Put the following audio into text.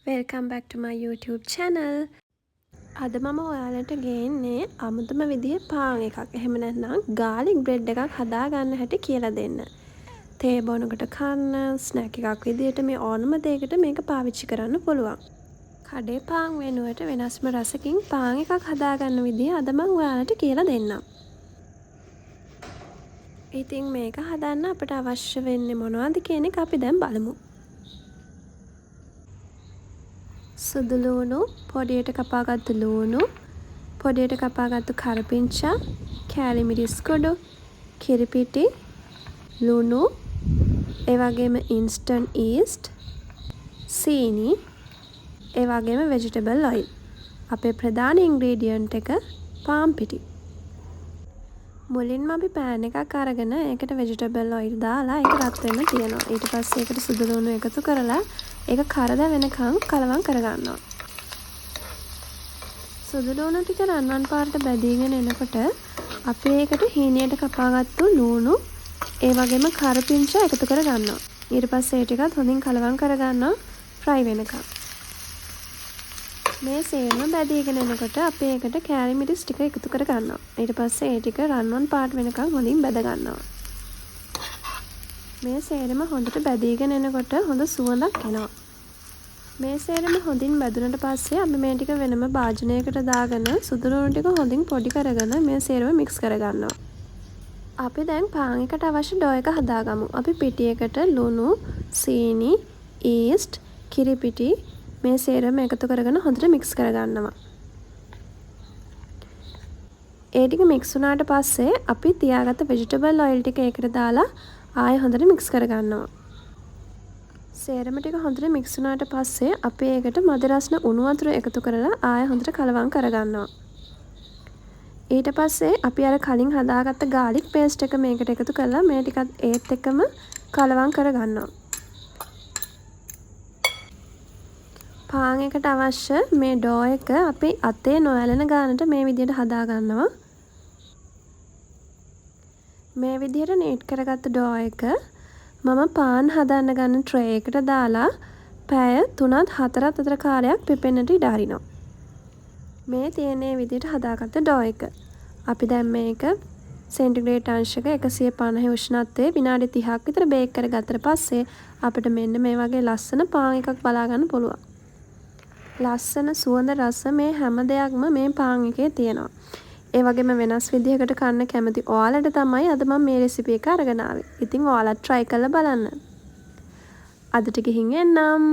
Welcome back to my YouTube channel. අද මම ඔයාලට ගේන්නේ අමුතුම විදිහේ පාන් එකක්. එහෙම නැත්නම් garlic bread එකක් හදාගන්න හැටි කියලා දෙන්න. තේ බොනකට කන්න, ස්නැක් එකක් විදිහට මේ ඕනම දෙයකට මේක පාවිච්චි කරන්න පුළුවන්. කඩේ පාන් වෙනුවට වෙනස්ම රසකින් පාන් එකක් හදාගන්න විදිහ අද මම ඔයාලට කියලා දෙන්නම්. ඉතින් මේක හදන්න අපට අවශ්‍ය වෙන්නේ මොනවද කියන එක අපි දැන් බලමු. සුදු ලුණු, පොඩියට කපාගත්තු ලුණු, පොඩියට කපාගත්තු කරපිංචා, කෑලි මිරිස් කුඩු, කිරිපිටි, ලුණු, ඒ වගේම instant yeast, සීනි, ඒ වගේම vegetable oil. අපේ ප්‍රධාන ingredient එක පාන් පිටි. මුලින්ම අපි pan එකක් අරගෙන ඒකට vegetable oil දාලා ඒක රත් වෙන්න තියනවා. ඊට පස්සේ ඒකට සුදු ලුණු එකතු කරලා ඒක කරද වෙනකන් කලවම් කරගන්නවා. සුදු ලුණු ටික රන්වන් පාට බැදීගෙන එනකොට අපි ඒකට හීනියට කපාගත්තු ලුණු ඒ වගේම කරපිංචා එකතු කරගන්නවා. ඊට පස්සේ ඒ ටිකත් හොඳින් කලවම් කරගන්නවා fry වෙනකන්. මේ සේම බැදීගෙන එනකොට අපි ඒකට කෑලි මිරිස් ටික එකතු කරගන්නවා. ඊට පස්සේ ඒ ටික රන්වන් පාට වෙනකන් හොඳින් බැද ගන්නවා. මේ සේරම හොඳට බැදීගෙන එනකොට හොඳ සුවඳක් එනවා. මේ සේරම හොඳින් බැදුනට පස්සේ අපි මේ ටික වෙනම භාජනයකට දාගෙන සුදු ලුණු ටික හොඳින් පොඩි කරගෙන මේ සේරම මික්ස් කරගන්නවා. අපි දැන් පාන් එකට අවශ්‍ය ඩෝ එක හදාගමු. අපි පිටියකට ලුණු, සීනි, ඊස්ට්, කිරිපිටි මේ සේරම එකතු කරගෙන හොඳට මික්ස් කරගන්නවා. ඒ ටික මික්ස් වුණාට පස්සේ අපි තියාගත්ත vegetable oil ටික ඒකට දාලා ආයෙ හොඳට මික්ස් කරගන්නවා. සේරම ටික හොඳට මික්ස් වුණාට පස්සේ අපි ඒකට මද රස්න උණු වතුර එකතු කරලා ආයෙ හොඳට කලවම් කරගන්නවා. ඊට පස්සේ අපි අර කලින් හදාගත්ත garlic paste එක මේකට එකතු කරලා මේ ටිකත් ඒත් එක්කම කලවම් කරගන්නවා. පාන් එකට අවශ්‍ය මේ ඩෝ එක අපි අතේ නොඇලෙන ගානට මේ විදිහට හදාගන්නවා. මේ විදිහට නීට් කරගත්ත ඩෝ එක මම පාන් හදන්න ගන්න ට්‍රේ එකට දාලා පැය 3-4 අතර කාලයක් පිපෙන්නට ඉඩ අරිනවා. මේ තියෙන විදිහට හදාගත්ත ඩෝ එක. අපි දැන් මේක සෙන්ටිග්‍රේඩ් අංශක 150 උෂ්ණත්වයේ විනාඩි 30ක් විතර බේක් කරගත්තට පස්සේ අපිට මෙන්න මේ වගේ ලස්සන පාන් එකක් බලා ගන්න පුළුවන්. ලස්සන සුවඳ රස මේ හැම දෙයක්ම මේ පාන් එකේ තියෙනවා. ඒ වගේම වෙනස් විදිහකට කන්න කැමති ඔයාලට තමයි අද මම මේ රෙසිපි එක අරගෙන ආවේ. ඉතින් ඔයාලත් try කරලා බලන්න. අදට ගිහින් එන්නම්.